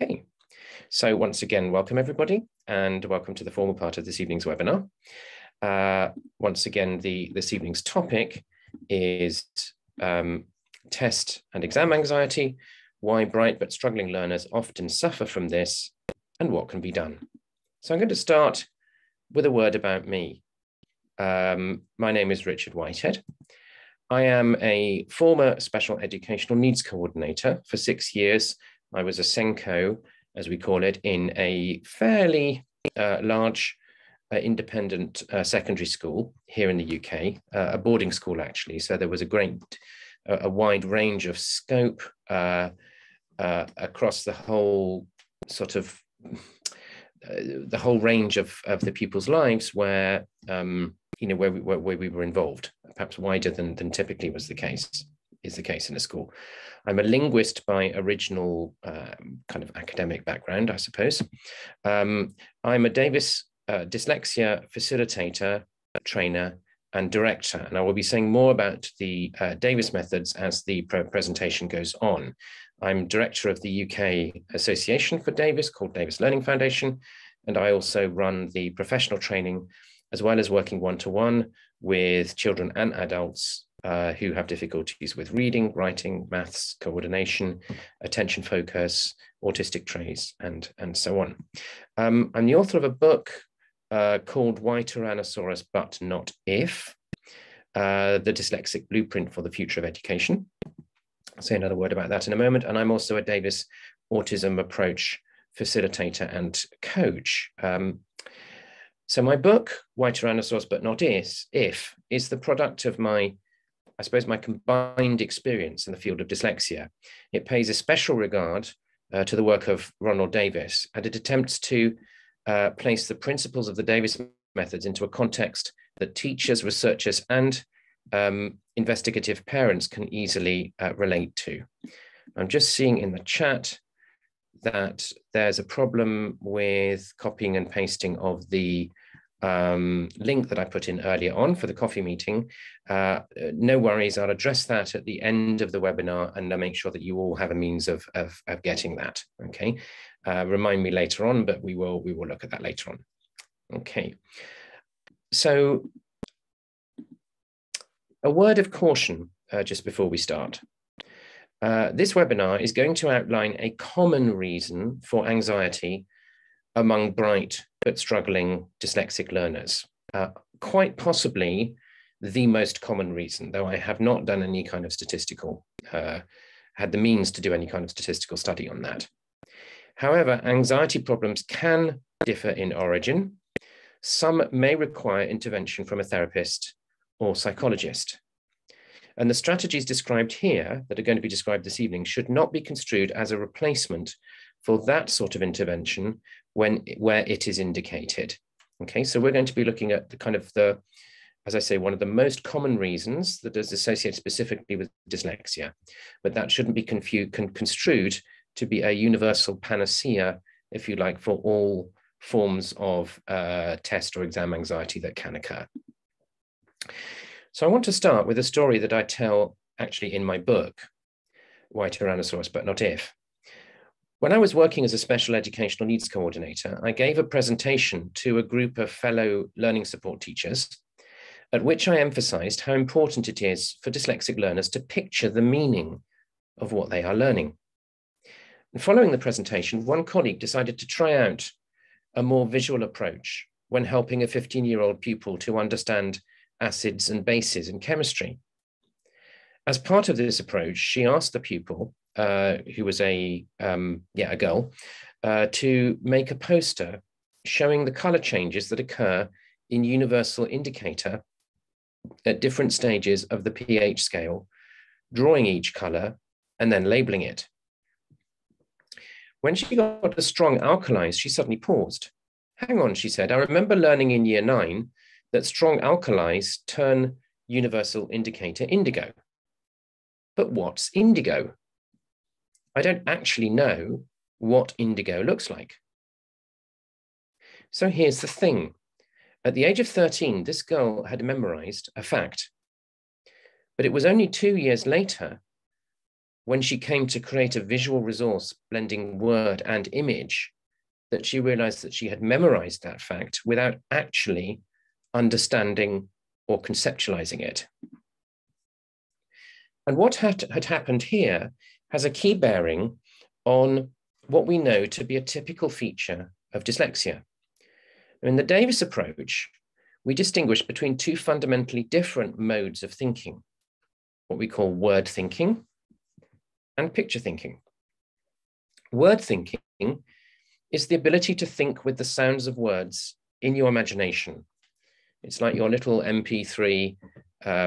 Okay, so once again, welcome everybody, and welcome to the formal part of this evening's webinar. Once again, this evening's topic is test and exam anxiety, why bright but struggling learners often suffer from this, and what can be done. So I'm going to start with a word about me. My name is Richard Whitehead. I am a former special educational needs coordinator. For 6 years, I was a SENCO, as we call it, in a fairly large independent secondary school here in the UK, a boarding school actually. So there was a wide range of scope across the whole sort of the whole range of the pupils' lives where where we were involved, perhaps wider than typically is the case in a school. I'm a linguist by original kind of academic background, I suppose. I'm a Davis dyslexia facilitator, trainer, and director, and I will be saying more about the Davis methods as the presentation goes on. I'm director of the UK Association for Davis, called Davis Learning Foundation, and I also run the professional training, as well as working one-to-one with children and adults who have difficulties with reading, writing, maths, coordination, attention focus, autistic traits, and so on. I'm the author of a book called Why Tyrannosaurus But Not If, the Dyslexic Blueprint for the Future of Education. I'll say another word about that in a moment. And I'm also a Davis Autism Approach facilitator and coach. So my book, Why Tyrannosaurus But Not If, is the product of my combined experience in the field of dyslexia. It pays a special regard to the work of Ronald Davis, and it attempts to place the principles of the Davis methods into a context that teachers, researchers, and investigative parents can easily relate to. I'm just seeing in the chat that there's a problem with copying and pasting of the link that I put in earlier on for the coffee meeting. No worries, I'll address that at the end of the webinar, and I'll make sure that you all have a means of getting that, okay? Remind me later on, but we will look at that later on. Okay, so a word of caution just before we start. This webinar is going to outline a common reason for anxiety among bright but struggling dyslexic learners. Quite possibly the most common reason, though I have not done any kind of had the means to do any kind of statistical study on that. However, anxiety problems can differ in origin. Some may require intervention from a therapist or psychologist. And the strategies described here, that are going to be described this evening, should not be construed as a replacement for that sort of intervention where it is indicated. Okay, so we're going to be looking at as I say, one of the most common reasons that is associated specifically with dyslexia, but that shouldn't be construed to be a universal panacea, if you like, for all forms of test or exam anxiety that can occur. So I want to start with a story that I tell actually in my book, Why Tyrannosaurus But Not If. When I was working as a special educational needs coordinator, I gave a presentation to a group of fellow learning support teachers, at which I emphasized how important it is for dyslexic learners to picture the meaning of what they are learning. And following the presentation, one colleague decided to try out a more visual approach when helping a 15-year-old pupil to understand acids and bases in chemistry. As part of this approach, she asked the pupil, who was a girl, to make a poster showing the color changes that occur in universal indicator at different stages of the pH scale, drawing each color and then labeling it. When she got to strong alkalis, she suddenly paused. Hang on, she said, I remember learning in year 9 that strong alkalis turn universal indicator indigo. But what's indigo? I don't actually know what indigo looks like. So here's the thing. At the age of 13, this girl had memorized a fact. But it was only 2 years later when she came to create a visual resource blending word and image, that she realized that she had memorized that fact without actually understanding or conceptualizing it. And what had happened here has a key bearing on what we know to be a typical feature of dyslexia. In the Davis approach, we distinguish between two fundamentally different modes of thinking, what we call word thinking and picture thinking. Word thinking is the ability to think with the sounds of words in your imagination. It's like your little MP3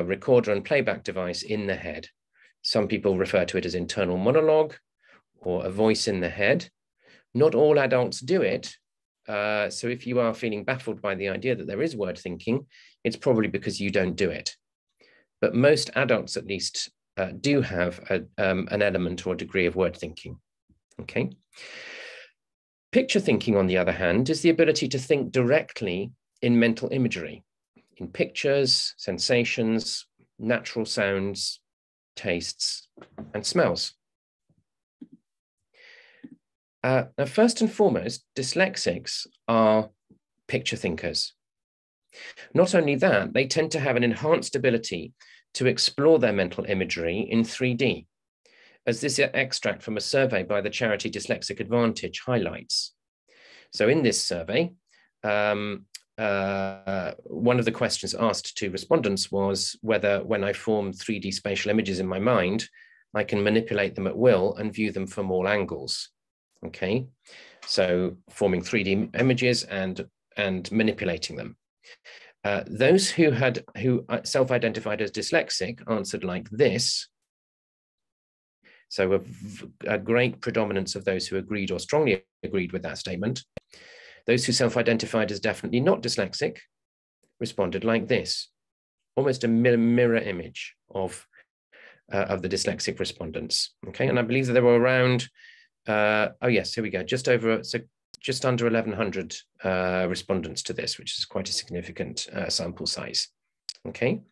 recorder and playback device in the head. Some people refer to it as internal monologue or a voice in the head. Not all adults do it. So if you are feeling baffled by the idea that there is word thinking, it's probably because you don't do it. But most adults, at least, do have an element or a degree of word thinking. Okay. Picture thinking, on the other hand, is the ability to think directly in mental imagery, in pictures, sensations, natural sounds, tastes, and smells. Now, first and foremost, dyslexics are picture thinkers. Not only that, they tend to have an enhanced ability to explore their mental imagery in 3D, as this extract from a survey by the charity Dyslexic Advantage highlights. So in this survey, one of the questions asked to respondents was whether, when I form 3D spatial images in my mind, I can manipulate them at will and view them from all angles. Okay, so forming 3D images and manipulating them. Those who self-identified as dyslexic answered like this. So a great predominance of those who agreed or strongly agreed with that statement. Those who self-identified as definitely not dyslexic responded like this, almost a mirror image of the dyslexic respondents. Okay, and I believe that there were around, oh yes, here we go, just under 1,100 respondents to this, which is quite a significant sample size. Okay.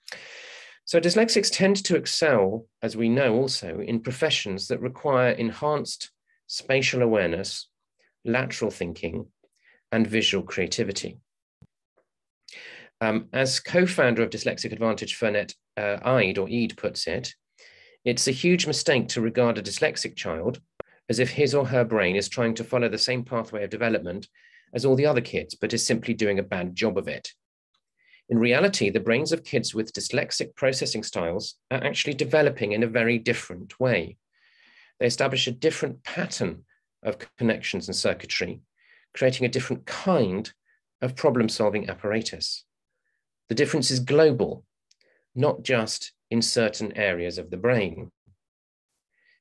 So dyslexics tend to excel, as we know also, in professions that require enhanced spatial awareness, lateral thinking, and visual creativity. As co-founder of Dyslexic Advantage, Fernette Eid puts it, it's a huge mistake to regard a dyslexic child as if his or her brain is trying to follow the same pathway of development as all the other kids, but is simply doing a bad job of it. In reality, the brains of kids with dyslexic processing styles are actually developing in a very different way. They establish a different pattern of connections and circuitry, creating a different kind of problem-solving apparatus. The difference is global, not just in certain areas of the brain.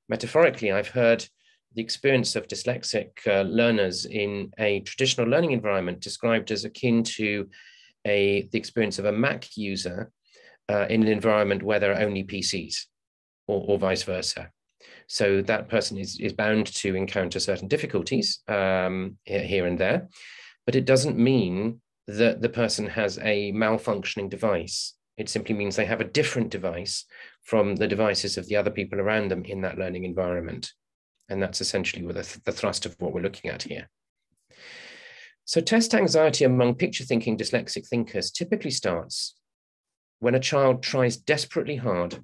Metaphorically, I've heard the experience of dyslexic learners in a traditional learning environment described as akin to the experience of a Mac user in an environment where there are only PCs, or vice versa. So that person is bound to encounter certain difficulties here and there, but it doesn't mean that the person has a malfunctioning device. It simply means they have a different device from the devices of the other people around them in that learning environment. And that's essentially the thrust of what we're looking at here. So test anxiety among picture-thinking dyslexic thinkers typically starts when a child tries desperately hard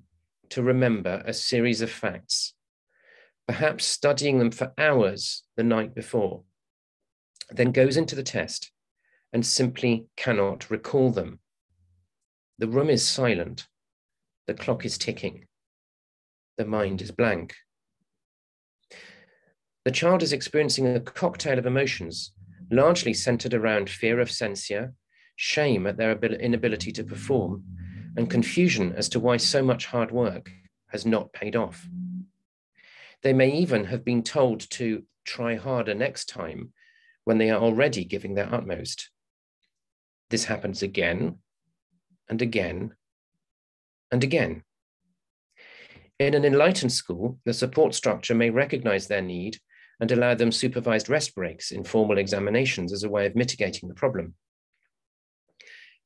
to remember a series of facts, perhaps studying them for hours the night before, then goes into the test and simply cannot recall them. The room is silent. The clock is ticking. The mind is blank. The child is experiencing a cocktail of emotions, largely centered around fear of censure, shame at their inability to perform, and confusion as to why so much hard work has not paid off. They may even have been told to try harder next time when they are already giving their utmost. This happens again and again and again. In an enlightened school, the support structure may recognize their need and allow them supervised rest breaks in formal examinations as a way of mitigating the problem.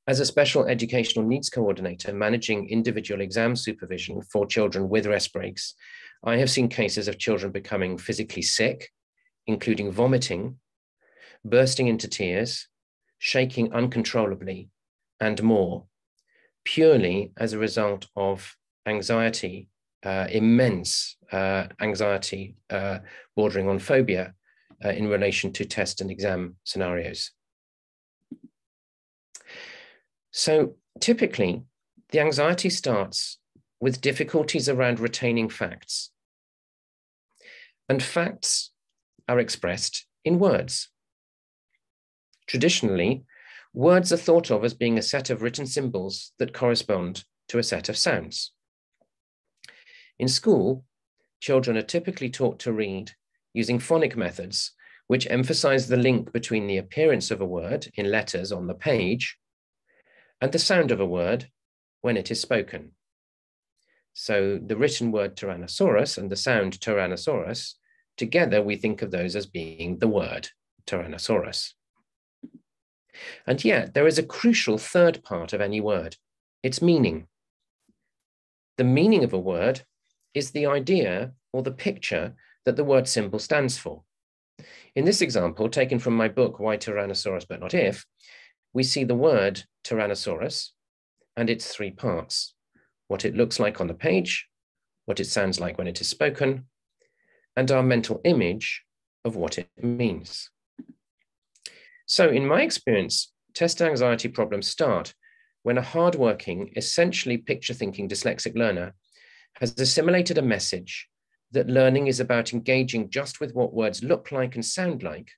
As a special educational needs coordinator managing individual exam supervision for children with rest breaks, I have seen cases of children becoming physically sick, including vomiting, bursting into tears, shaking uncontrollably, and more, purely as a result of anxiety, immense anxiety bordering on phobia in relation to test and exam scenarios. So typically, the anxiety starts with difficulties around retaining facts. And facts are expressed in words. Traditionally, words are thought of as being a set of written symbols that correspond to a set of sounds. In school, children are typically taught to read using phonic methods, which emphasize the link between the appearance of a word in letters on the page and the sound of a word when it is spoken. So the written word Tyrannosaurus and the sound Tyrannosaurus, together we think of those as being the word Tyrannosaurus. And yet there is a crucial third part of any word, its meaning. The meaning of a word is the idea or the picture that the word symbol stands for. In this example, taken from my book, Why Tyrannosaurus But Not If, we see the word Tyrannosaurus and its three parts: what it looks like on the page, what it sounds like when it is spoken, and our mental image of what it means. So in my experience, test anxiety problems start when a hardworking, essentially picture-thinking dyslexic learner has assimilated a message that learning is about engaging just with what words look like and sound like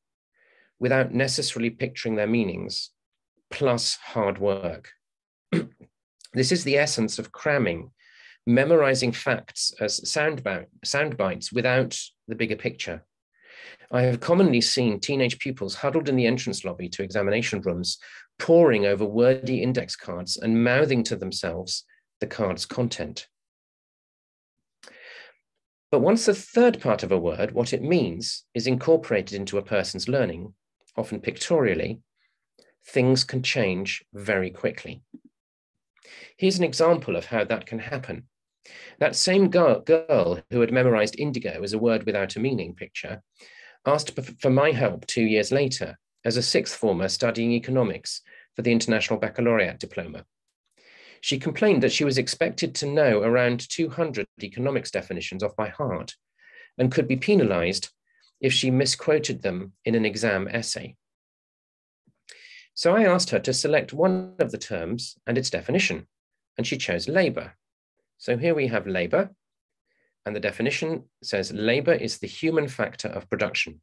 without necessarily picturing their meanings, plus hard work. This is the essence of cramming, memorizing facts as sound bites without the bigger picture. I have commonly seen teenage pupils huddled in the entrance lobby to examination rooms, poring over wordy index cards and mouthing to themselves the card's content. But once the third part of a word, what it means, is incorporated into a person's learning, often pictorially, things can change very quickly. Here's an example of how that can happen. That same girl who had memorized indigo as a word without a meaning picture asked for my help 2 years later as a sixth former studying economics for the International Baccalaureate diploma. She complained that she was expected to know around 200 economics definitions off by heart and could be penalized if she misquoted them in an exam essay. So I asked her to select one of the terms and its definition, and she chose labor. So here we have labor, and the definition says labor is the human factor of production.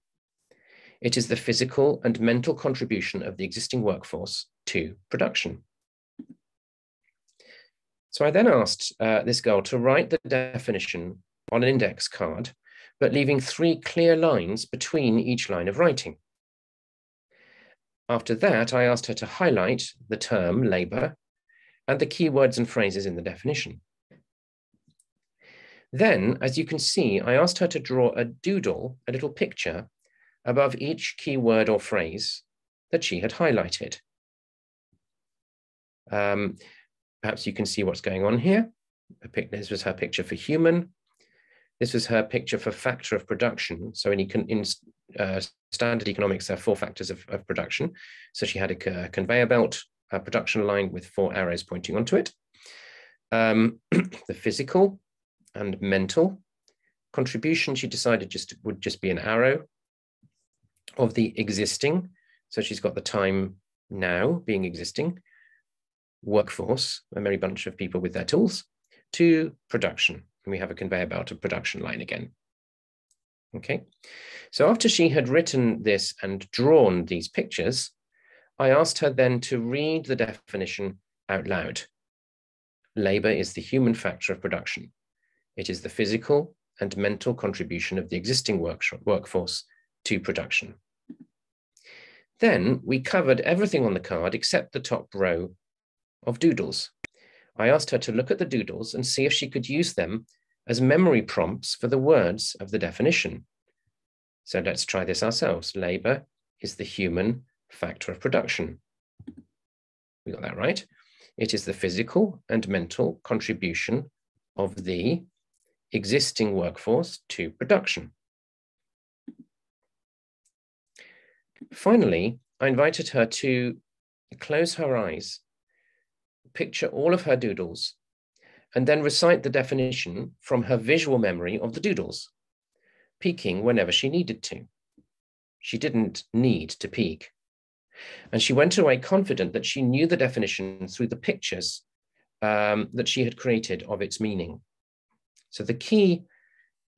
It is the physical and mental contribution of the existing workforce to production. So I then asked this girl to write the definition on an index card, but leaving 3 clear lines between each line of writing. After that, I asked her to highlight the term labor and the key words and phrases in the definition. Then, as you can see, I asked her to draw a doodle, a little picture, above each key word or phrase that she had highlighted. Perhaps you can see what's going on here. This was her picture for human. This was her picture for factor of production. So in standard economics, there are 4 factors of production. So she had a conveyor belt, a production line with 4 arrows pointing onto it. The physical and mental contribution, she decided would just be an arrow of the existing. So she's got the time now being existing, workforce, a merry bunch of people with their tools, to production. And we have a conveyor belt of production line again. Okay, so after she had written this and drawn these pictures, I asked her then to read the definition out loud. Labor is the human factor of production. It is the physical and mental contribution of the existing workforce to production. Then we covered everything on the card except the top row of doodles. I asked her to look at the doodles and see if she could use them as memory prompts for the words of the definition. So let's try this ourselves. Labor is the human factor of production. We got that right. It is the physical and mental contribution of the existing workforce to production. Finally, I invited her to close her eyes, picture all of her doodles, and then recite the definition from her visual memory of the doodles, peeking whenever she needed to. She didn't need to peek. And she went away confident that she knew the definition through the pictures that she had created of its meaning. So the key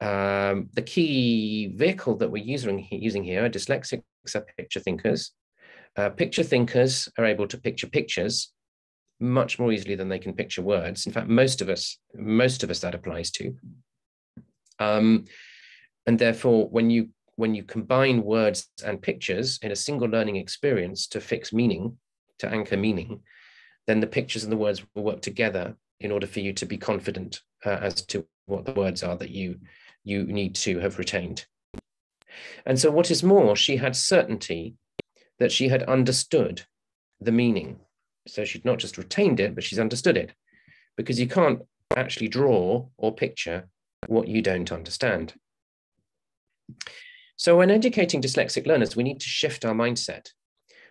vehicle that we're using here, dyslexics are picture thinkers. Picture thinkers are able to picture pictures much more easily than they can picture words. In fact, most of us that applies to. And therefore, when you combine words and pictures in a single learning experience to fix meaning, to anchor meaning, then the pictures and the words will work together in order for you to be confident as to what the words are that you need to have retained. And so what is more, she had certainty that she had understood the meaning. So she'd not just retained it, but she's understood it, because you can't actually draw or picture what you don't understand. So when educating dyslexic learners, we need to shift our mindset.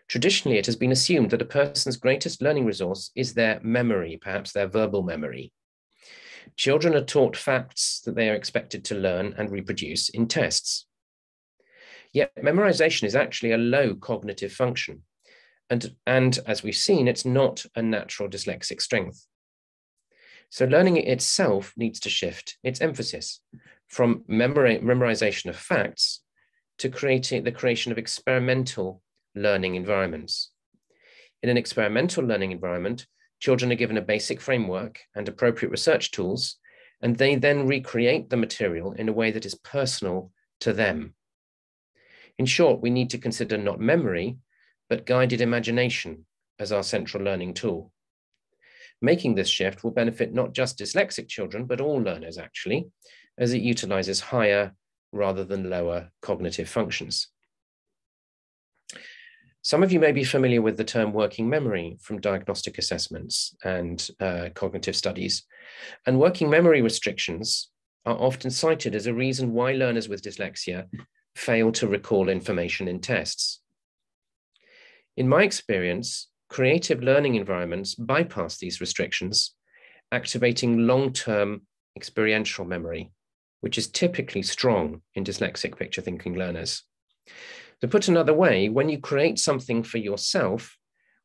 Traditionally, it has been assumed that a person's greatest learning resource is their memory, perhaps their verbal memory. Children are taught facts that they are expected to learn and reproduce in tests. Yet memorization is actually a low cognitive function. And as we've seen, it's not a natural dyslexic strength. So learning itself needs to shift its emphasis from memorization of facts to the creation of experimental learning environments. In an experimental learning environment, children are given a basic framework and appropriate research tools, and they then recreate the material in a way that is personal to them. In short, we need to consider not memory, but guided imagination as our central learning tool. Making this shift will benefit not just dyslexic children, but all learners actually, as it utilizes higher rather than lower cognitive functions. Some of you may be familiar with the term working memory from diagnostic assessments and cognitive studies. And working memory restrictions are often cited as a reason why learners with dyslexia fail to recall information in tests. In my experience, creative learning environments bypass these restrictions, activating long-term experiential memory, which is typically strong in dyslexic picture thinking learners. To put another way, when you create something for yourself,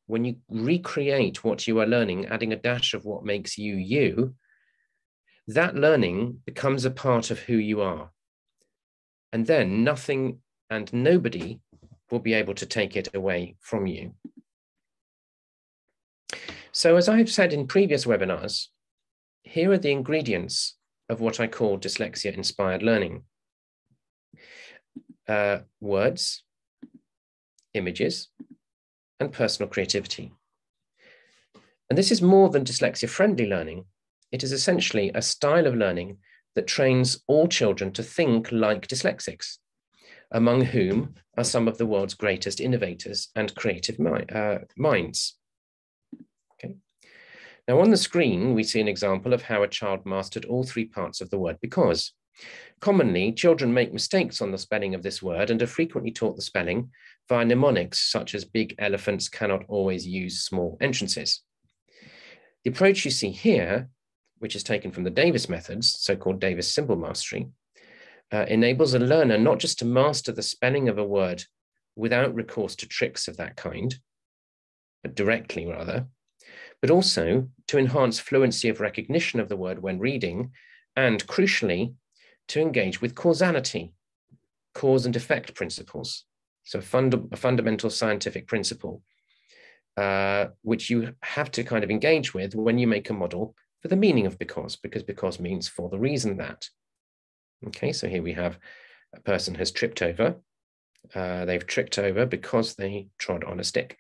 when you recreate what you are learning, adding a dash of what makes you you, that learning becomes a part of who you are. And then nothing and nobody will be able to take it away from you. So as I've said in previous webinars, here are the ingredients of what I call dyslexia-inspired learning. Words, images, and personal creativity. And this is more than dyslexia-friendly learning. It is essentially a style of learning that trains all children to think like dyslexics, among whom are some of the world's greatest innovators and creative minds. Okay. Now on the screen, we see an example of how a child mastered all three parts of the word because. Commonly, children make mistakes on the spelling of this word and are frequently taught the spelling via mnemonics, such as big elephants cannot always use small entrances. The approach you see here, which is taken from the Davis methods, so-called Davis symbol mastery, enables a learner not just to master the spelling of a word without recourse to tricks of that kind, but directly rather, but also to enhance fluency of recognition of the word when reading, and crucially, to engage with causality, cause and effect principles. So a fundamental scientific principle, which you have to kind of engage with when you make a model for the meaning of because means for the reason that. Okay, so here we have a person has tripped over. They've tripped over because they trod on a stick.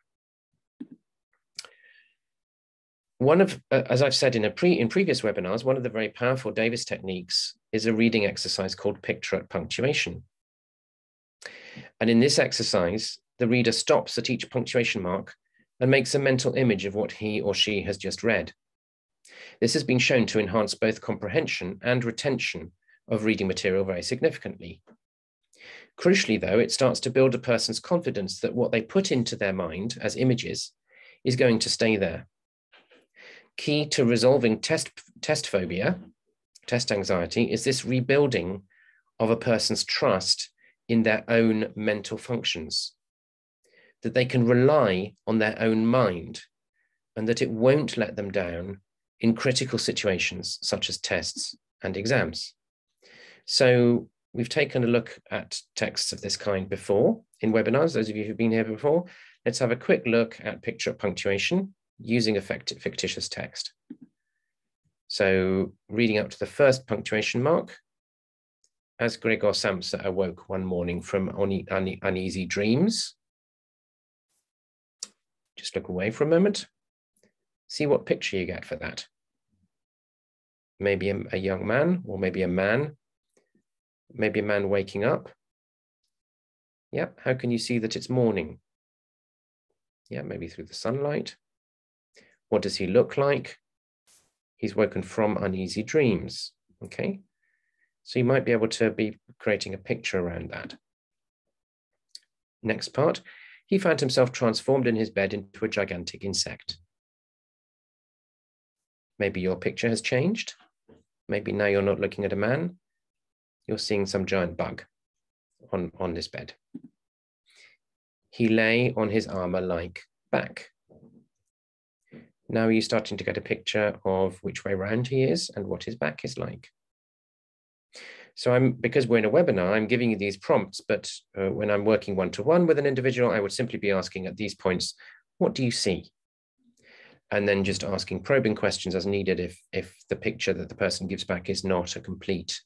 One of, as I've said in previous webinars, one of the very powerful Davis techniques is a reading exercise called picture at punctuation. And in this exercise, the reader stops at each punctuation mark and makes a mental image of what he or she has just read. This has been shown to enhance both comprehension and retention of reading material very significantly. Crucially, though, it starts to build a person's confidence that what they put into their mind as images is going to stay there. Key to resolving test phobia, test anxiety, is this rebuilding of a person's trust in their own mental functions, that they can rely on their own mind and that it won't let them down in critical situations such as tests and exams. So we've taken a look at texts of this kind before in webinars. Those of you who've been here before, let's have a quick look at picture punctuation using a fictitious text. So reading up to the first punctuation mark, as Gregor Samsa awoke one morning from uneasy dreams. Just look away for a moment. See what picture you get for that. Maybe a young man, or maybe a man waking up. Yeah, how can you see that it's morning? Yeah, maybe through the sunlight. What does he look like? He's woken from uneasy dreams, okay? So you might be able to be creating a picture around that. Next part, he found himself transformed in his bed into a gigantic insect. Maybe your picture has changed. Maybe now you're not looking at a man, you're seeing some giant bug on this bed. He lay on his armor-like back. Now you're starting to get a picture of which way round he is and what his back is like. So because we're in a webinar, I'm giving you these prompts, but when I'm working one-to-one with an individual, I would simply be asking at these points, what do you see? And then just asking probing questions as needed if the picture that the person gives back is not a complete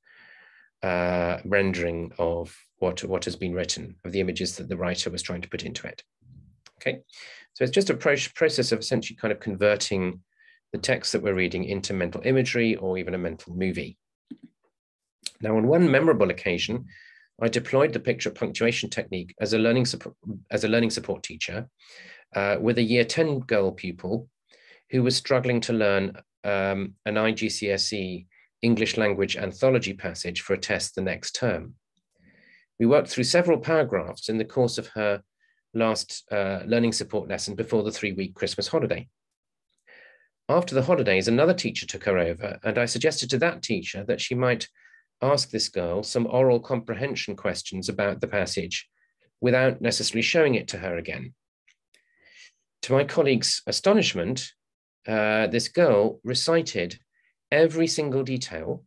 rendering of what has been written, of the images that the writer was trying to put into it. Okay, so it's just a process of essentially kind of converting the text that we're reading into mental imagery or even a mental movie. Now, on one memorable occasion, I deployed the picture punctuation technique as a learning support teacher with a year 10 girl pupil who was struggling to learn an IGCSE English language anthology passage for a test the next term. We worked through several paragraphs in the course of her last learning support lesson before the 3-week Christmas holiday. After the holidays, another teacher took her over, and I suggested to that teacher that she might ask this girl some oral comprehension questions about the passage without necessarily showing it to her again. To my colleague's astonishment, this girl recited every single detail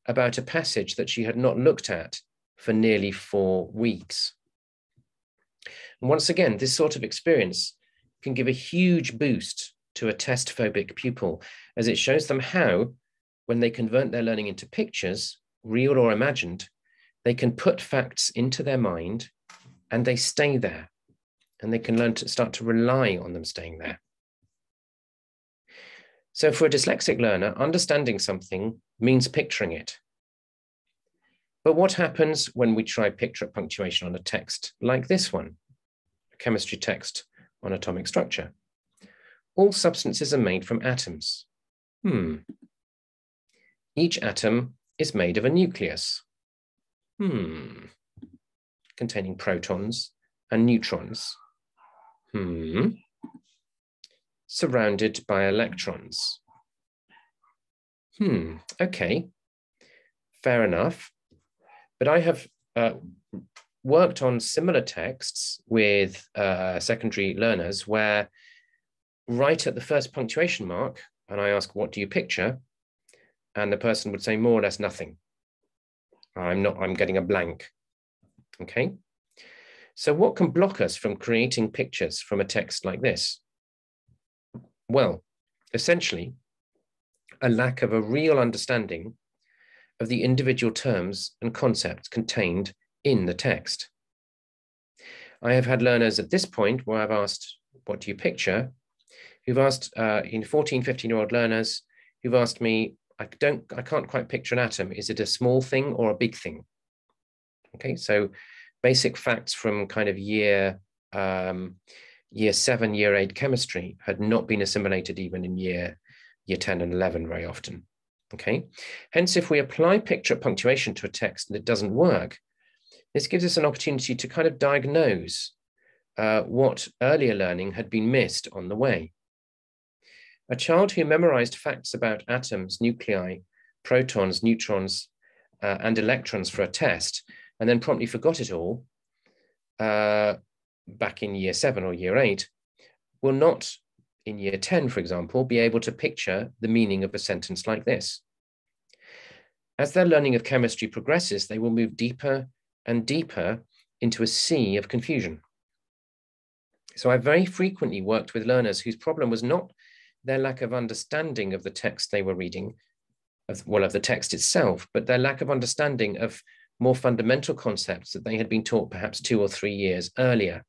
about a passage that she had not looked at for nearly 4 weeks. And once again, this sort of experience can give a huge boost to a test-phobic pupil, as it shows them how, when they convert their learning into pictures, real or imagined, they can put facts into their mind and they stay there, and they can learn to start to rely on them staying there. So for a dyslexic learner, understanding something means picturing it. But what happens when we try picture punctuation on a text like this one, a chemistry text on atomic structure? All substances are made from atoms. Each atom is made of a nucleus. Containing protons and neutrons. Surrounded by electrons. Okay, fair enough. But I have worked on similar texts with secondary learners where right at the first punctuation mark, and I ask, what do you picture? And the person would say more or less nothing. I'm getting a blank. Okay. So what can block us from creating pictures from a text like this? Well, essentially, a lack of a real understanding of the individual terms and concepts contained in the text. I have had learners at this point where I've asked, what do you picture? Who've asked, 14, 15-year-old learners who've asked me, I can't quite picture an atom. Is it a small thing or a big thing? Okay, so basic facts from kind of year year 7, year 8 chemistry had not been assimilated even in year 10 and 11 very often. Okay, hence if we apply picture punctuation to a text and it doesn't work, this gives us an opportunity to kind of diagnose what earlier learning had been missed on the way. A child who memorized facts about atoms, nuclei, protons, neutrons, and electrons for a test, and then promptly forgot it all back in year 7 or year 8, will not, in year 10, for example, be able to picture the meaning of a sentence like this. As their learning of chemistry progresses, they will move deeper and deeper into a sea of confusion. So I very frequently worked with learners whose problem was not their lack of understanding of the text they were reading, of the text itself, but their lack of understanding of more fundamental concepts that they had been taught perhaps 2 or 3 years earlier.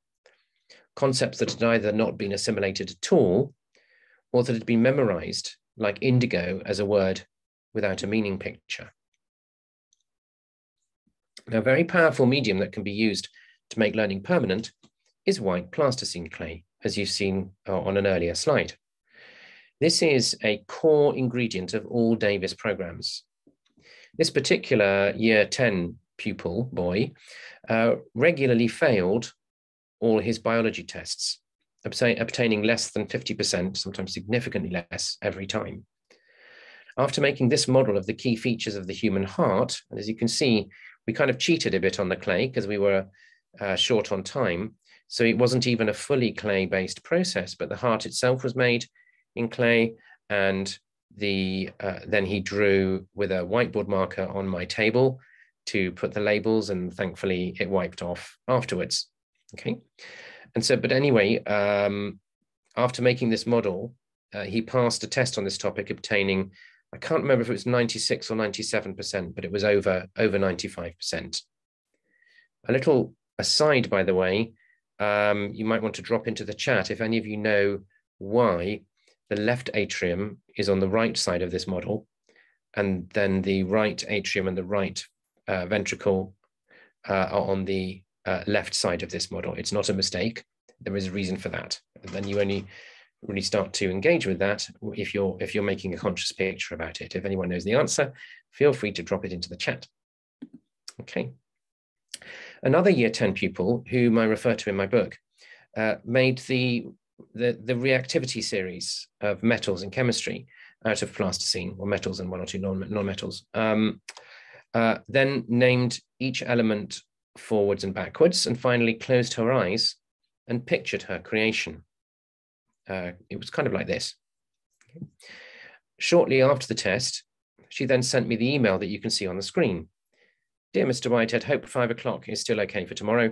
Concepts that had either not been assimilated at all, or that had been memorized, like indigo as a word without a meaning picture. Now, a very powerful medium that can be used to make learning permanent is white plasticine clay, as you've seen on an earlier slide. This is a core ingredient of all Davis programs. This particular year 10 pupil, boy, regularly failed all his biology tests, obtaining less than 50%, sometimes significantly less every time. After making this model of the key features of the human heart, and as you can see, we kind of cheated a bit on the clay because we were short on time. So it wasn't even a fully clay-based process, but the heart itself was made in clay, and then he drew with a whiteboard marker on my table to put the labels, and thankfully it wiped off afterwards. Okay, and so, but anyway, after making this model, he passed a test on this topic, obtaining, I can't remember if it was 96 or 97%, but it was over 95%. A little aside, by the way, you might want to drop into the chat if any of you know why the left atrium is on the right side of this model, and then the right atrium and the right ventricle are on the left side of this model. It's not a mistake. There is a reason for that. And then you only really start to engage with that if you're making a conscious picture about it. If anyone knows the answer, feel free to drop it into the chat. Okay. Another year 10 pupil, whom I refer to in my book, made the reactivity series of metals in chemistry out of plasticine, or metals and 1 or 2 non-metals. Then named each element forwards and backwards, and finally closed her eyes and pictured her creation. It was kind of like this. Okay. Shortly after the test, she then sent me the email that you can see on the screen. Dear Mr. Whitehead, hope 5 o'clock is still okay for tomorrow.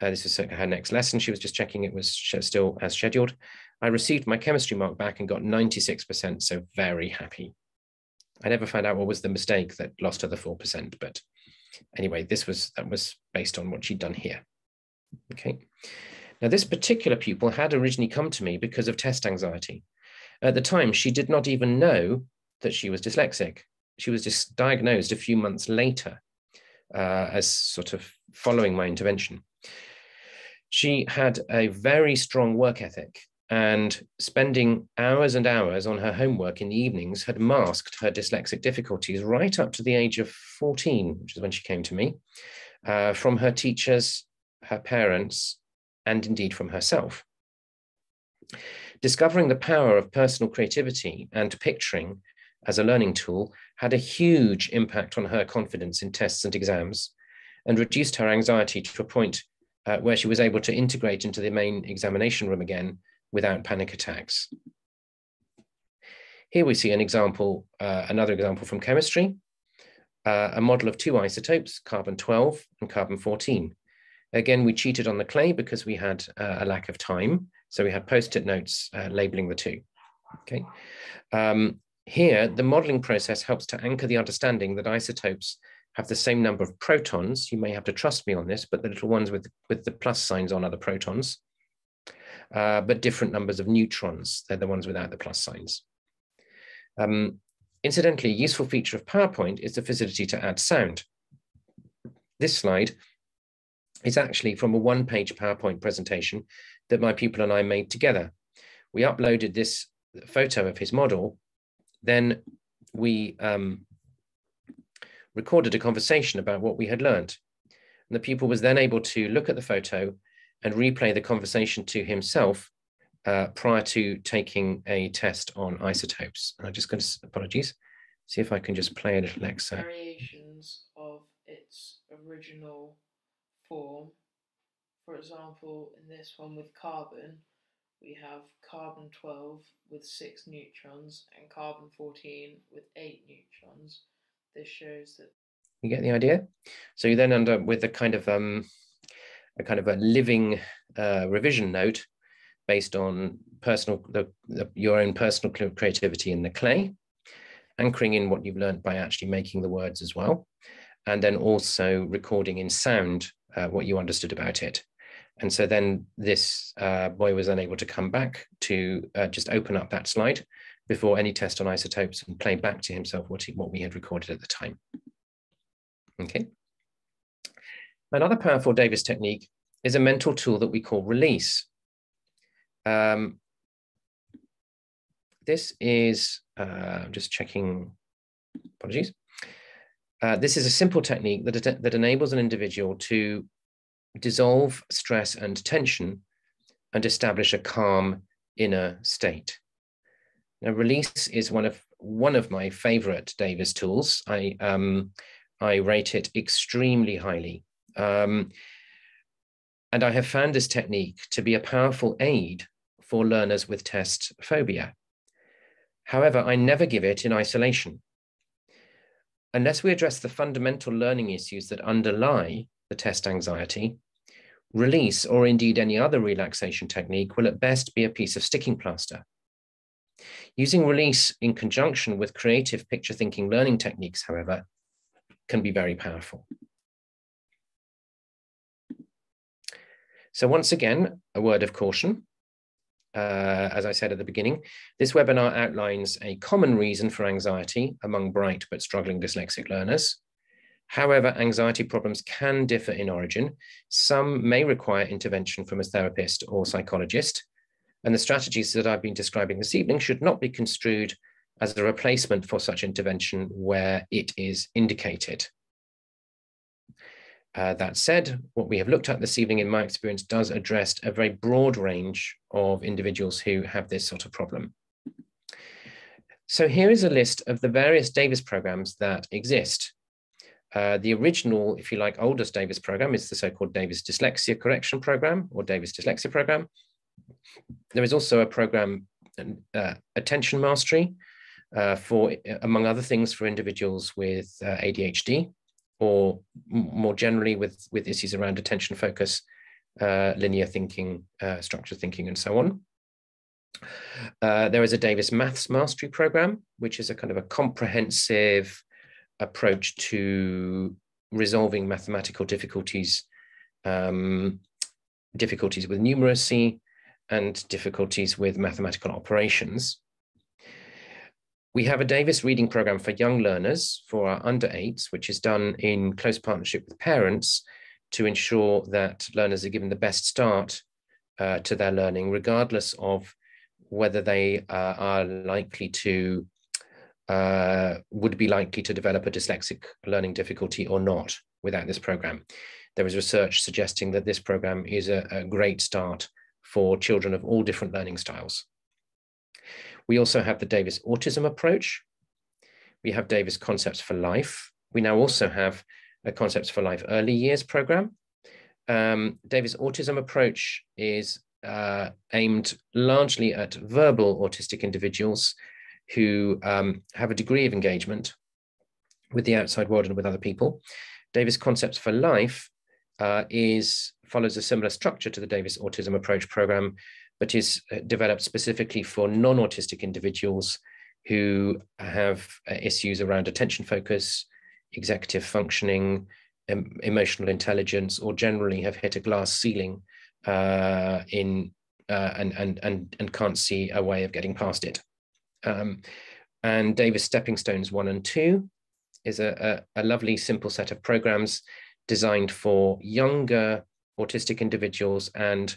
This is her next lesson. She was just checking it was still as scheduled. I received my chemistry mark back and got 96%, so very happy. I never found out what was the mistake that lost her the 4%, but anyway, that was based on what she'd done here. Okay. Now, this particular pupil had originally come to me because of test anxiety. At the time, she did not even know that she was dyslexic. She was just diagnosed a few months later as sort of following my intervention. She had a very strong work ethic, and spending hours and hours on her homework in the evenings had masked her dyslexic difficulties right up to the age of 14, which is when she came to me, from her teachers, her parents, and indeed from herself. Discovering the power of personal creativity and picturing as a learning tool had a huge impact on her confidence in tests and exams, and reduced her anxiety to a point where she was able to integrate into the main examination room again without panic attacks. Here we see an example, another example from chemistry, a model of 2 isotopes, carbon-12 and carbon-14. Again, we cheated on the clay because we had a lack of time. So we had post-it notes labeling the two. Okay. Here, the modeling process helps to anchor the understanding that isotopes have the same number of protons. You may have to trust me on this, but the little ones with the plus signs on are the protons, but different numbers of neutrons. They're the ones without the plus signs. Incidentally, a useful feature of PowerPoint is the facility to add sound. This slide is actually from a 1-page PowerPoint presentation that my pupil and I made together. We uploaded this photo of his model, then we recorded a conversation about what we had learned. And the pupil was then able to look at the photo and replay the conversation to himself prior to taking a test on isotopes. And I'm just going to, apologies, see if I can just play a little excerpt. Variations of its original form. For example, in this one with carbon, we have carbon 12 with 6 neutrons and carbon 14 with 8 neutrons. This shows that. You get the idea? So you then end up with a kind of a living revision note based on your own personal creativity in the clay, anchoring in what you've learned by actually making the words as well, and then also recording in sound what you understood about it. And so then this boy was then able to come back to just open up that slide before any test on isotopes and play back to himself what we had recorded at the time. Okay. Another powerful Davis technique is a mental tool that we call release. This is, I'm just checking, apologies. This is a simple technique that enables an individual to dissolve stress and tension and establish a calm inner state. Now, release is one of my favorite Davis tools. I rate it extremely highly. And I have found this technique to be a powerful aid for learners with test phobia. However, I never give it in isolation. Unless we address the fundamental learning issues that underlie the test anxiety, release, or indeed any other relaxation technique, will at best be a piece of sticking plaster. Using release in conjunction with creative picture thinking learning techniques, however, can be very powerful. So once again, a word of caution. As I said at the beginning, this webinar outlines a common reason for anxiety among bright but struggling dyslexic learners. However, anxiety problems can differ in origin. Some may require intervention from a therapist or psychologist, and the strategies that I've been describing this evening should not be construed as a replacement for such intervention where it is indicated. That said, what we have looked at this evening, in my experience, does address a very broad range of individuals who have this sort of problem. So here is a list of the various Davis programs that exist. The original, if you like, oldest Davis program is the so-called Davis Dyslexia Correction Program or Davis Dyslexia Program. There is also a program, Attention Mastery, for, among other things, for individuals with ADHD, or more generally with issues around attention focus, linear thinking, structured thinking, and so on. There is a Davis Maths Mastery Program, which is a kind of a comprehensive approach to resolving mathematical difficulties, difficulties with numeracy, and difficulties with mathematical operations. We have a Davis reading program for young learners for our under 8s, which is done in close partnership with parents to ensure that learners are given the best start to their learning, regardless of whether they are likely to, would be likely to develop a dyslexic learning difficulty or not without this program. There is research suggesting that this program is a great start for children of all different learning styles. We also have the Davis Autism Approach. We have Davis Concepts for Life. We now also have a Concepts for Life Early Years program. Davis Autism Approach is aimed largely at verbal autistic individuals who have a degree of engagement with the outside world and with other people. Davis Concepts for Life follows a similar structure to the Davis Autism Approach program, but is developed specifically for non-autistic individuals who have issues around attention focus, executive functioning, emotional intelligence, or generally have hit a glass ceiling and can't see a way of getting past it. And Davis Stepping Stones 1 and 2 is a lovely, simple set of programs designed for younger autistic individuals and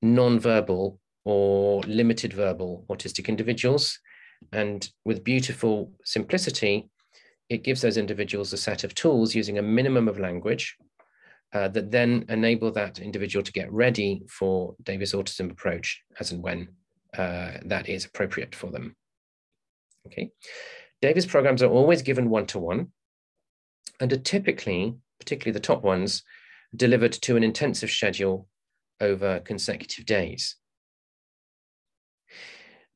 non-verbal or limited verbal autistic individuals. And with beautiful simplicity, it gives those individuals a set of tools using a minimum of language that then enable that individual to get ready for Davis autism approach as and when that is appropriate for them. Okay, Davis programs are always given one-to-one and are typically, particularly the top ones, delivered to an intensive schedule over consecutive days.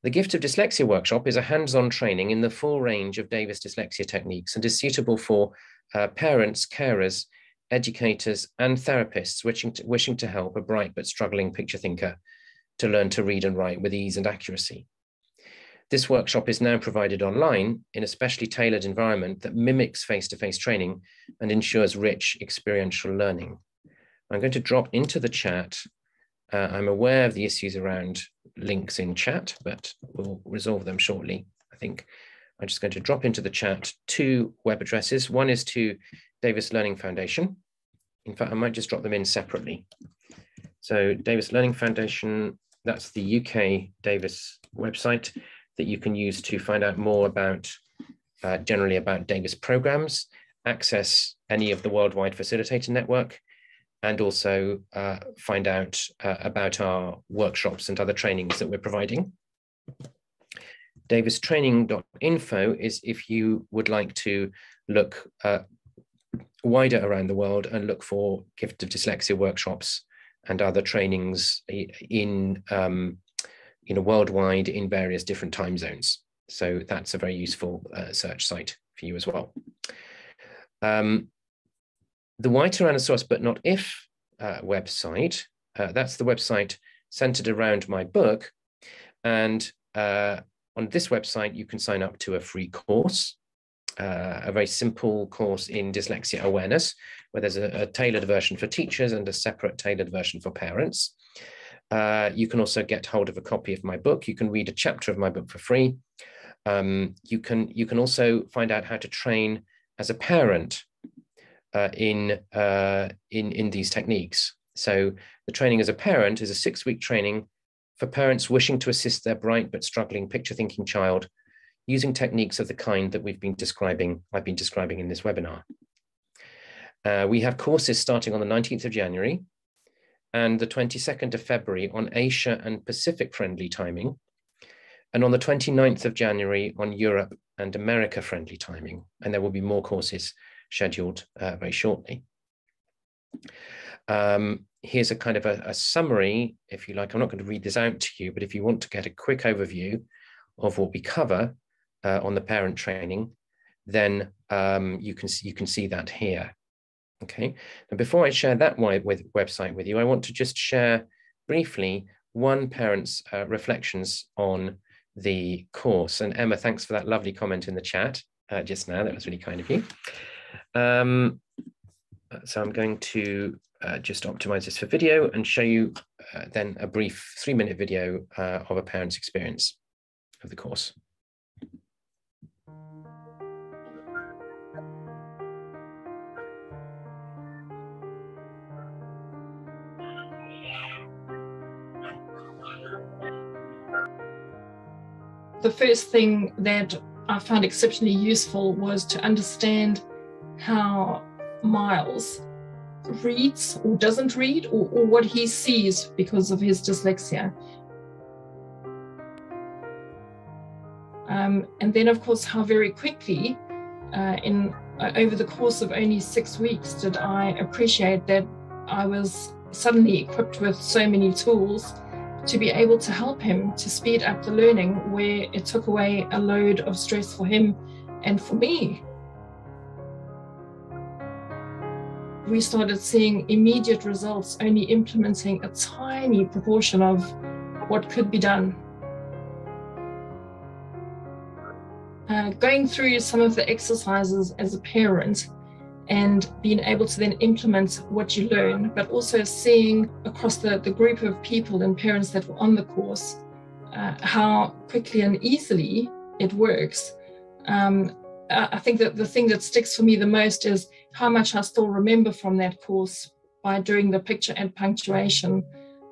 The Gift of Dyslexia workshop is a hands-on training in the full range of Davis dyslexia techniques and is suitable for parents, carers, educators, and therapists wishing to help a bright but struggling picture thinker to learn to read and write with ease and accuracy. This workshop is now provided online in a specially tailored environment that mimics face-to-face training and ensures rich experiential learning. I'm going to drop into the chat. I'm aware of the issues around links in chat, but we'll resolve them shortly. I think I'm just going to drop into the chat 2 web addresses. One is to Davis Learning Foundation. In fact, I might just drop them in separately. So Davis Learning Foundation, that's the UK Davis website that you can use to find out more about, generally about Davis programs, access any of the worldwide facilitator network, and also find out about our workshops and other trainings that we're providing. davistraining.info is if you would like to look wider around the world and look for Gift of Dyslexia workshops and other trainings in worldwide in various different time zones. So that's a very useful search site for you as well. The Why Tyrannosaurus But Not If website, that's the website centered around my book. And on this website, you can sign up to a free course, a very simple course in dyslexia awareness, where there's a tailored version for teachers and a separate tailored version for parents. You can also get hold of a copy of my book. You can read a chapter of my book for free. You can also find out how to train as a parent in these techniques. So the training as a parent is a 6-week training for parents wishing to assist their bright but struggling picture thinking child using techniques of the kind that I've been describing in this webinar. We have courses starting on the 19th of January and the 22nd of February on Asia and Pacific friendly timing, and on the 29th of January on Europe and America friendly timing. And there will be more courses scheduled very shortly. Here's a kind of a summary, if you like. I'm not going to read this out to you, but if you want to get a quick overview of what we cover on the parent training, then you can see that here. Okay. Now, before I share that website with you, I want to just share briefly one parent's reflections on the course. And Emma, thanks for that lovely comment in the chat just now. That was really kind of you. So I'm going to just optimize this for video and show you then a brief 3-minute video of a parent's experience of the course. The first thing that I found exceptionally useful was to understand how Miles reads or doesn't read, or what he sees because of his dyslexia. And then, of course, how very quickly, over the course of only 6 weeks, did I appreciate that I was suddenly equipped with so many tools to be able to help him to speed up the learning, where it took away a load of stress for him and for me. We started seeing immediate results, only implementing a tiny proportion of what could be done. Going through some of the exercises as a parent and being able to then implement what you learn, but also seeing across the group of people and parents that were on the course, how quickly and easily it works. I think that the thing that sticks for me the most is how much I still remember from that course by doing the picture and punctuation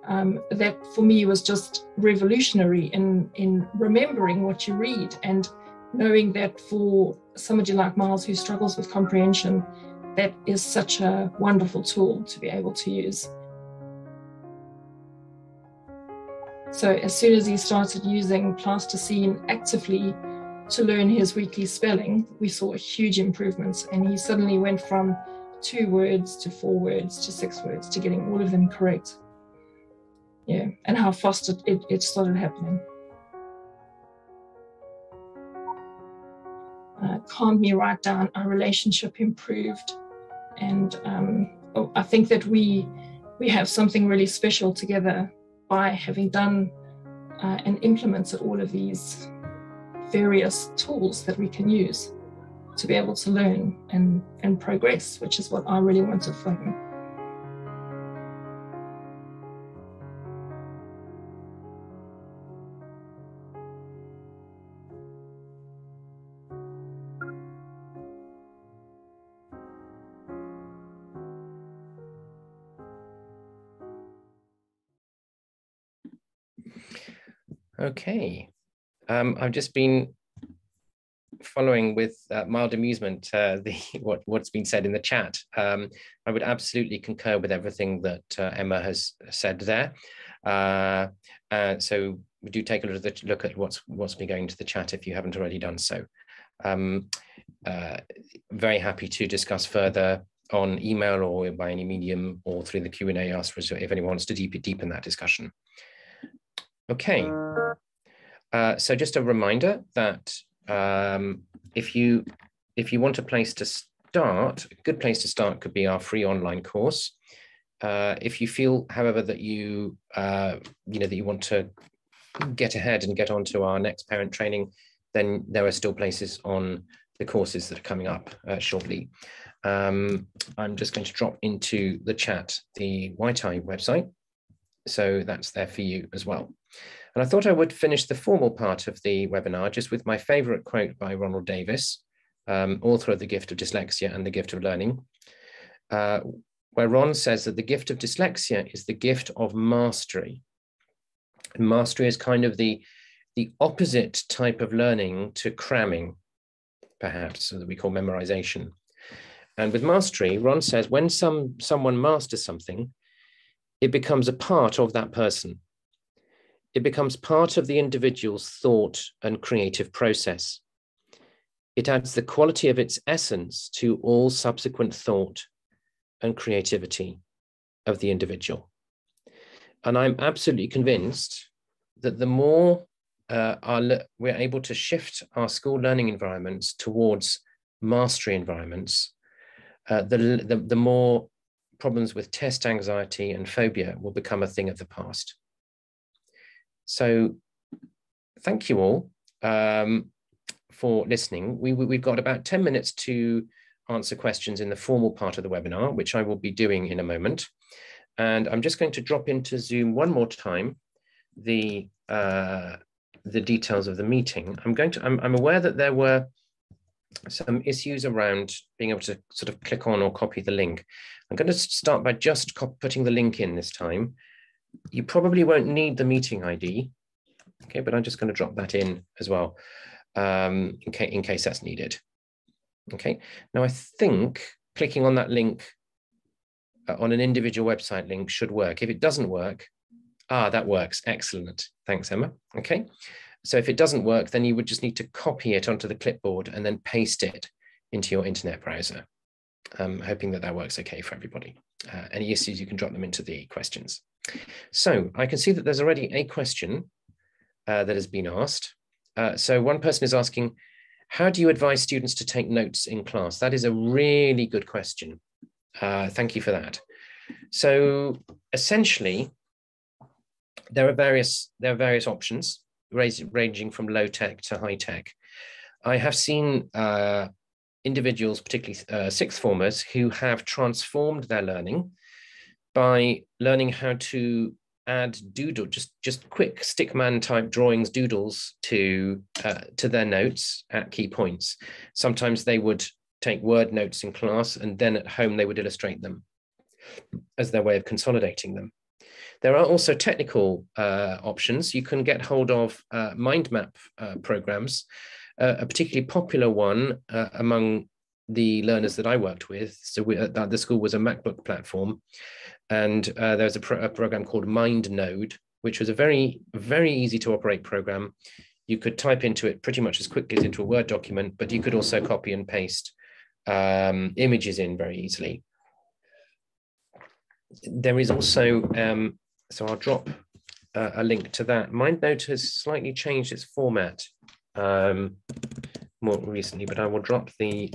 that for me was just revolutionary in remembering what you read, and knowing that for somebody like Miles who struggles with comprehension, that is such a wonderful tool to be able to use. So as soon as he started using plasticine actively to learn his weekly spelling, we saw huge improvements, and he suddenly went from 2 words to 4 words to 6 words to getting all of them correct. Yeah, and how fast it started happening. Calmed me right down. Our relationship improved, and I think that we have something really special together by having done and implemented all of these various tools that we can use to be able to learn and progress, which is what I really wanted for him. Okay, I've just been following with mild amusement what's been said in the chat. I would absolutely concur with everything that Emma has said there. So we do take a look at what's been going to the chat if you haven't already done so. Very happy to discuss further on email or by any medium or through the Q&A ask if anyone wants to deepen that discussion. Okay, so just a reminder that if you want a place to start, a good place to start could be our free online course. If you feel, however, that you want to get ahead and get onto our next parent training, then there are still places on the courses that are coming up shortly. I'm just going to drop into the chat the White-Eye website, so that's there for you as well. And I thought I would finish the formal part of the webinar just with my favorite quote by Ronald Davis, author of The Gift of Dyslexia and The Gift of Learning, where Ron says that the gift of dyslexia is the gift of mastery. And mastery is kind of the opposite type of learning to cramming, perhaps, so that we call memorization. And with mastery, Ron says, when someone masters something, it becomes a part of that person. It becomes part of the individual's thought and creative process. It adds the quality of its essence to all subsequent thought and creativity of the individual. And I'm absolutely convinced that the more we're able to shift our school learning environments towards mastery environments, the more problems with test anxiety and phobia will become a thing of the past. So thank you all for listening. We've got about 10 minutes to answer questions in the formal part of the webinar, which I will be doing in a moment. And I'm just going to drop into Zoom one more time the details of the meeting. I'm aware that there were some issues around being able to sort of click on or copy the link. I'm going to start by just putting the link in this time. You probably won't need the meeting ID, okay, but I'm just going to drop that in as well in case that's needed. Okay, now I think clicking on that link on an individual website link should work. If it doesn't work, that works. Excellent. Thanks, Emma. Okay, so if it doesn't work, then you would just need to copy it onto the clipboard and then paste it into your internet browser. I'm hoping that works okay for everybody. Any issues, you can drop them into the questions. So I can see that there's already a question that has been asked. So one person is asking, how do you advise students to take notes in class? That is a really good question. Thank you for that. So essentially, there are various options ranging from low tech to high tech. I have seen individuals, particularly sixth formers, who have transformed their learning by learning how to add just quick stickman type drawings, doodles to their notes at key points. Sometimes they would take word notes in class, and then at home they would illustrate them as their way of consolidating them. There are also technical options. You can get hold of mind map programs. A particularly popular one among the learners that I worked with. So the school was a MacBook platform, and there was a program called MindNode, which was a very, very easy to operate program. You could type into it pretty much as quickly as into a Word document, but you could also copy and paste images in very easily. There is also, so I'll drop a link to that. MindNode has slightly changed its format more recently, but I will drop the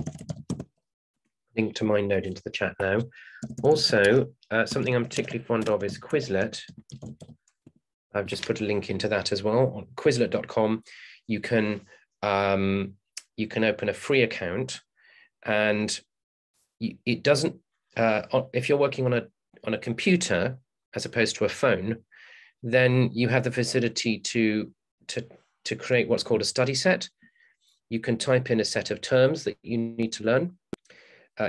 link to MindNode into the chat now. Also, something I'm particularly fond of is Quizlet. I've just put a link into that as well. On Quizlet.com, you can open a free account, and it doesn't. If you're working on a computer as opposed to a phone, then you have the facility to create what's called a study set. You can type in a set of terms that you need to learn.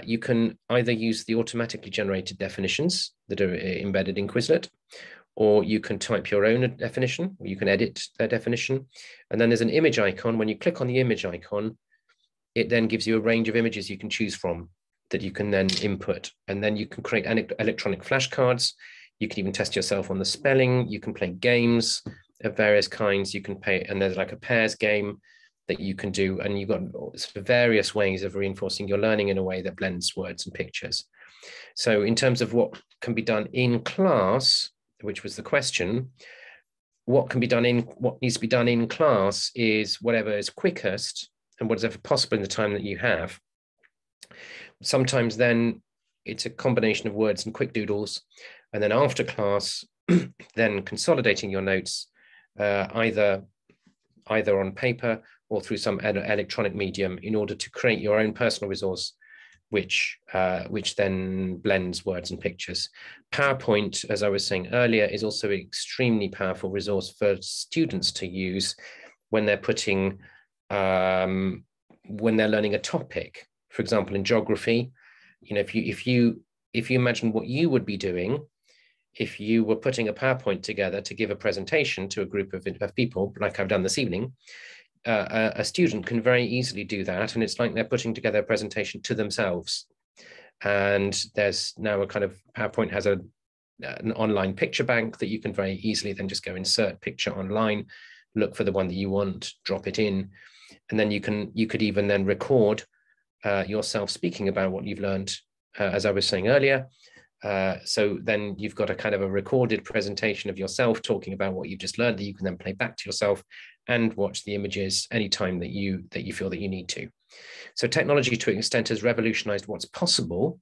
You can either use the automatically generated definitions that are embedded in Quizlet, or you can type your own definition, or you can edit their definition. And then there's an image icon. When you click on the image icon, it then gives you a range of images you can choose from that you can then input. And then you can create electronic flashcards. You can even test yourself on the spelling. You can play games of various kinds. You can pay, and there's like a pairs game that you can do. And you've got sort of various ways of reinforcing your learning in a way that blends words and pictures. So in terms of what can be done in class, which was the question, what needs to be done in class is whatever is quickest and whatever possible in the time that you have. Sometimes then it's a combination of words and quick doodles. And then after class, then consolidating your notes, either on paper or through some electronic medium in order to create your own personal resource, which then blends words and pictures. PowerPoint, as I was saying earlier, is also an extremely powerful resource for students to use when they're when they're learning a topic. For example, in geography, you know, if you imagine what you would be doing if you were putting a PowerPoint together to give a presentation to a group of people, like I've done this evening, a student can very easily do that. And it's like they're putting together a presentation to themselves. And there's now a kind of, PowerPoint has an online picture bank that you can very easily then just go insert picture online, look for the one that you want, drop it in. And then you could even then record yourself speaking about what you've learned, as I was saying earlier. So then you've got a kind of a recorded presentation of yourself talking about what you've just learned that you can then play back to yourself and watch the images anytime that you feel that you need to. So technology to an extent has revolutionized what's possible,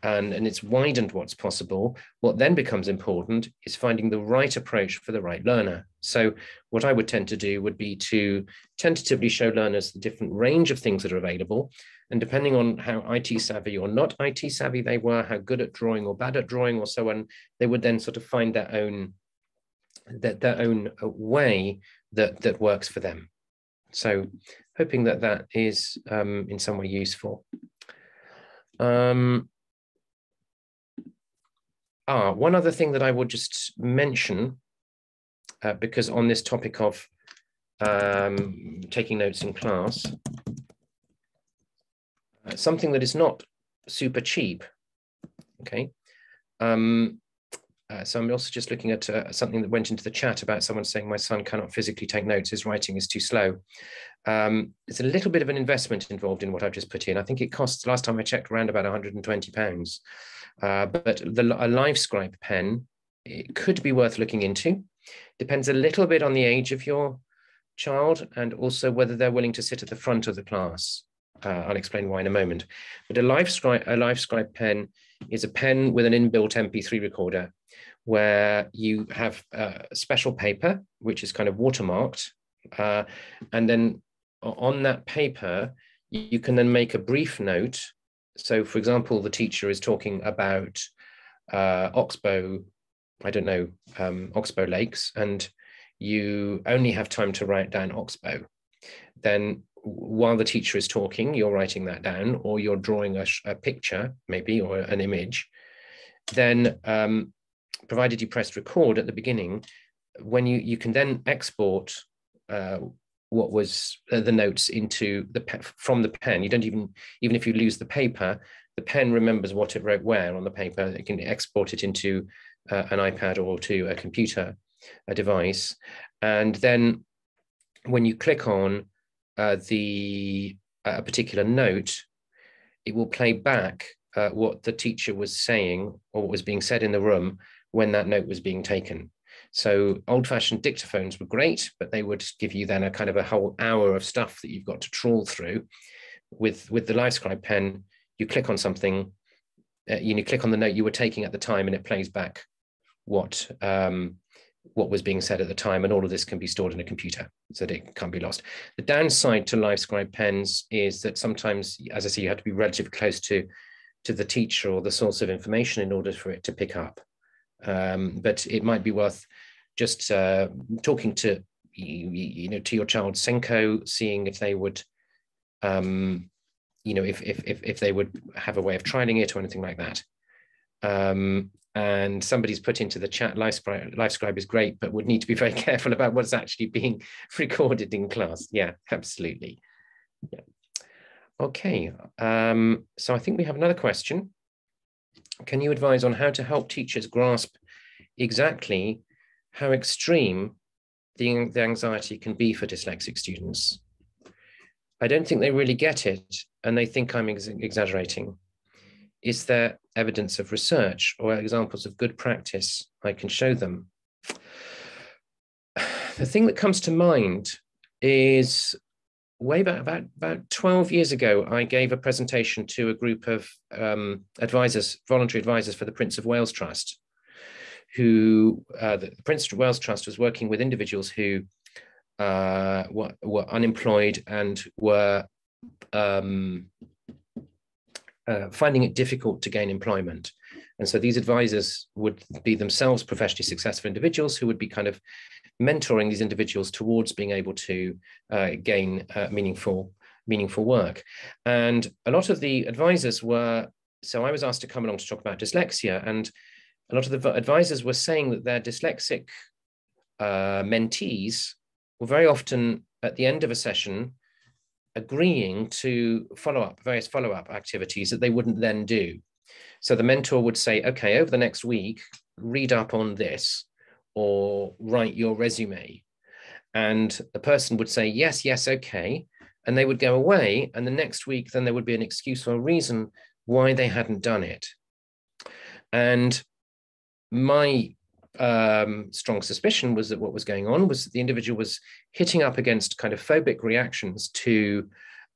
and it's widened what's possible. What then becomes important is finding the right approach for the right learner. So what I would tend to do would be to tentatively show learners the different range of things that are available. And depending on how IT savvy or not IT savvy they were, how good at drawing or bad at drawing or so on, they would then sort of find their own way that works for them. So hoping that is in some way useful. One other thing that I would just mention, because on this topic of taking notes in class, something that is not super cheap, okay? So I'm also just looking at something that went into the chat about someone saying, my son cannot physically take notes, his writing is too slow. It's a little bit of an investment involved in what I've just put in. I think it costs, last time I checked, around about £120. But a LiveScribe pen, it could be worth looking into. Depends a little bit on the age of your child and also whether they're willing to sit at the front of the class. I'll explain why in a moment. But a LiveScribe pen is a pen with an inbuilt MP3 recorder where you have special paper, which is kind of watermarked. And then on that paper, you can then make a brief note. So for example, the teacher is talking about Oxbow, I don't know, Oxbow Lakes, and you only have time to write down Oxbow. Then while the teacher is talking, you're writing that down, or you're drawing a picture maybe, or an image. Then provided you pressed record at the beginning, when you can then export what was the notes into from the pen. You don't even if you lose the paper, the pen remembers what it wrote where on the paper. It can export it into an iPad or to a computer, a device. And then when you click on a particular note, it will play back what the teacher was saying or what was being said in the room when that note was being taken. So old-fashioned dictaphones were great, but they would give you then a kind of a whole hour of stuff that you've got to trawl through. With the LiveScribe pen, you click on something, you click on the note you were taking at the time, and it plays back what was being said at the time, and all of this can be stored in a computer so that it can't be lost. The downside to LiveScribe pens is that sometimes, as I say, you have to be relatively close to the teacher or the source of information in order for it to pick up. But it might be worth just talking to to your child Senko, seeing if they would if they would have a way of trialing it or anything like that. And somebody's put into the chat, LiveScribe is great, but would need to be very careful about what's actually being recorded in class. Yeah, absolutely. Yeah. Okay, so I think we have another question. Can you advise on how to help teachers grasp exactly how extreme the anxiety can be for dyslexic students? I don't think they really get it, and they think I'm exaggerating. Is there evidence of research or examples of good practice I can show them? The thing that comes to mind is way back about 12 years ago, I gave a presentation to a group of voluntary advisors for the Prince of Wales Trust, who the Prince of Wales Trust was working with individuals who were unemployed and were finding it difficult to gain employment. And so these advisors would be themselves professionally successful individuals who would be kind of mentoring these individuals towards being able to gain meaningful work. And a lot of the advisors were, so I was asked to come along to talk about dyslexia, and a lot of the advisors were saying that their dyslexic mentees were very often at the end of a session agreeing to various follow-up activities that they wouldn't then do. So the mentor would say, okay, over the next week, read up on this or write your resume. And the person would say, yes, okay. And they would go away. And the next week, then there would be an excuse or a reason why they hadn't done it. And my strong suspicion was that what was going on was that the individual was hitting up against kind of phobic reactions to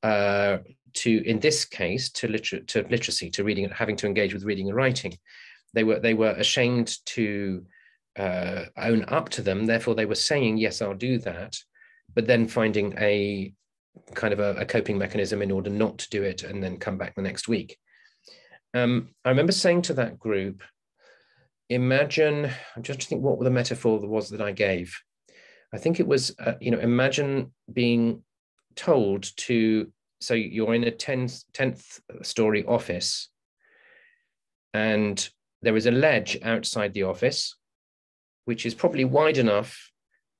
in this case, to literacy, to reading, having to engage with reading and writing. They were ashamed to own up to them. Therefore, they were saying, yes, I'll do that, but then finding a kind of a coping mechanism in order not to do it and then come back the next week. I remember saying to that group, imagine, I'm just trying to think what the metaphor was that I gave. I think it was, imagine being told to, so you're in a 10th story office and there is a ledge outside the office, which is probably wide enough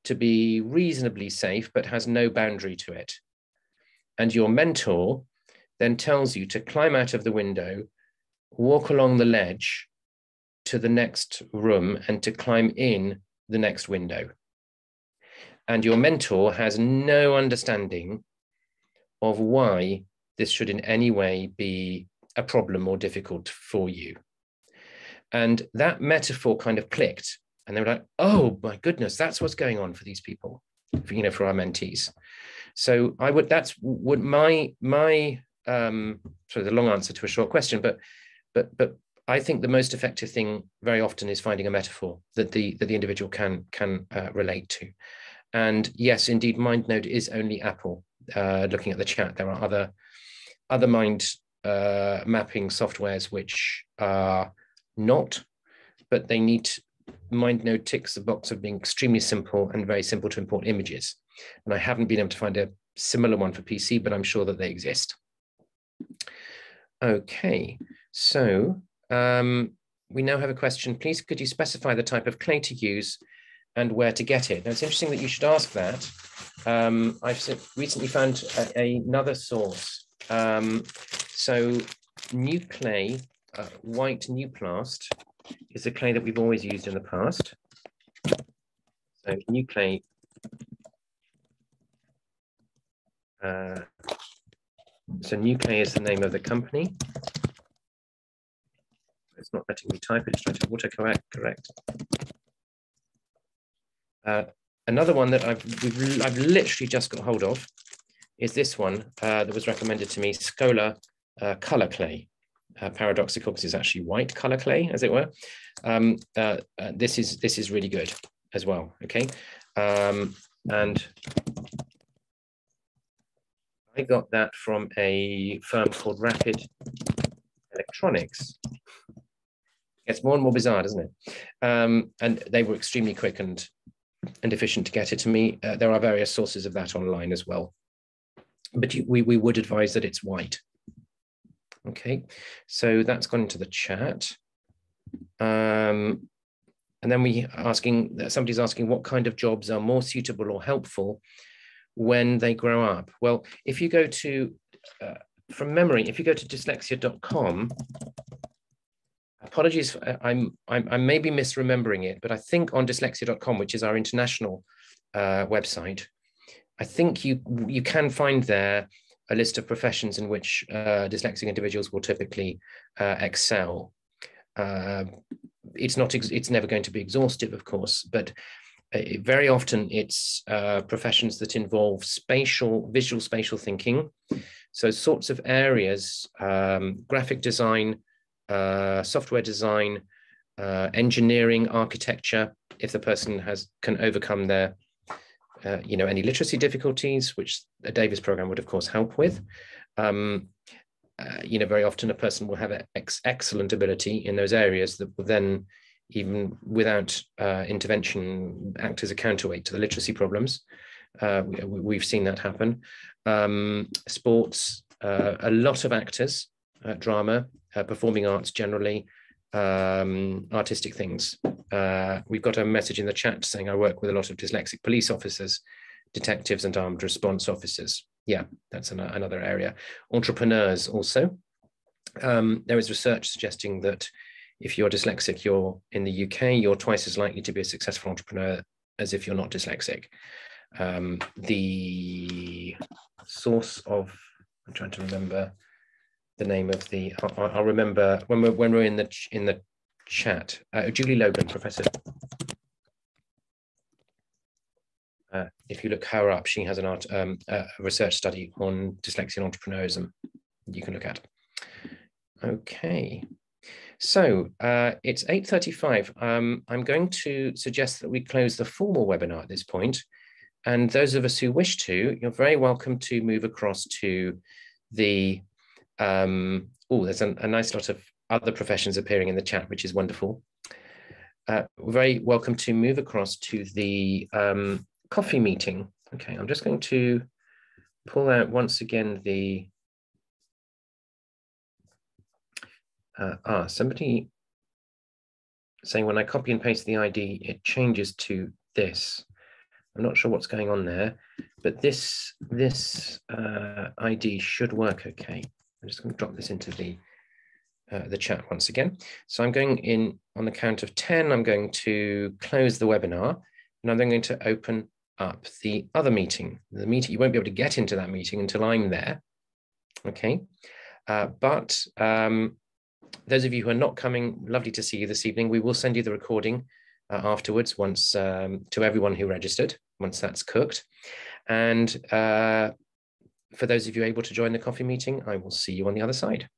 to be reasonably safe, but has no boundary to it. And your mentor then tells you to climb out of the window, walk along the ledge to the next room and to climb in the next window. And your mentor has no understanding of why this should in any way be a problem or difficult for you. And that metaphor kind of clicked. And they were like, oh my goodness, that's what's going on for these people, for our mentees. So that's what my sorry, the long answer to a short question, but I think the most effective thing very often is finding a metaphor that the individual can relate to. And yes, indeed, MindNode is only Apple. Looking at the chat, there are other mind mapping softwares which are not, but they need MindNode ticks the box of being extremely simple and very simple to import images. And I haven't been able to find a similar one for PC, but I'm sure that they exist. Okay, so we now have a question. Please, could you specify the type of clay to use and where to get it? Now, it's interesting that you should ask that. I've recently found another source. So new clay, white nucleus, is a clay that we've always used in the past. So new clay. So new clay is the name of the company. It's not letting me type it, it's trying to autocorrect. Another one that I've literally just got hold of is this one that was recommended to me, Scholar Color Clay. Paradoxical because it's actually white color clay, as it were. This is really good as well. Okay, and I got that from a firm called Rapid Electronics. It's more and more bizarre, doesn't it? And they were extremely quick and efficient to get it to me. There are various sources of that online as well, but we would advise that it's white. Okay, so that's gone into the chat. And then somebody's asking what kind of jobs are more suitable or helpful when they grow up. Well, if you go to, from memory, if you go to dyslexia.com, apologies, I may be misremembering it, but I think on dyslexia.com, which is our international website, I think you can find there a list of professions in which dyslexic individuals will typically excel. It's never going to be exhaustive, of course, but very often it's professions that involve visual spatial thinking. So sorts of areas, graphic design, software design, engineering, architecture, if the person can overcome their any literacy difficulties, which a Davis program would of course help with. Very often a person will have excellent ability in those areas that will then, even without intervention, act as a counterweight to the literacy problems. We've seen that happen. Sports, a lot of actors, drama, performing arts generally, artistic things. We've got a message in the chat saying I work with a lot of dyslexic police officers, detectives and armed response officers. Yeah, that's another area. Entrepreneurs also. There is research suggesting that if you're dyslexic, you're in the UK, you're twice as likely to be a successful entrepreneur as if you're not dyslexic. The source of, I'm trying to remember the name of the, I'll remember when we're in the chat. Julie Logan, Professor. If you look her up, she has a research study on dyslexia and entrepreneurism you can look at. Okay, so it's 8:35. I'm going to suggest that we close the formal webinar at this point. And those of us who wish to, you're very welcome to move across to the, there's a nice lot of other professions appearing in the chat, which is wonderful. We're very welcome to move across to the coffee meeting. Okay, I'm just going to pull out once again the, somebody saying when I copy and paste the ID, it changes to this. I'm not sure what's going on there, but this ID should work okay. I'm just going to drop this into the chat once again. So I'm going in on the count of 10. I'm going to close the webinar, and I'm then going to open up the other meeting. The meeting, you won't be able to get into that meeting until I'm there. Okay, but those of you who are not coming, lovely to see you this evening. We will send you the recording afterwards, once to everyone who registered, once that's cooked. And for those of you able to join the coffee meeting, I will see you on the other side.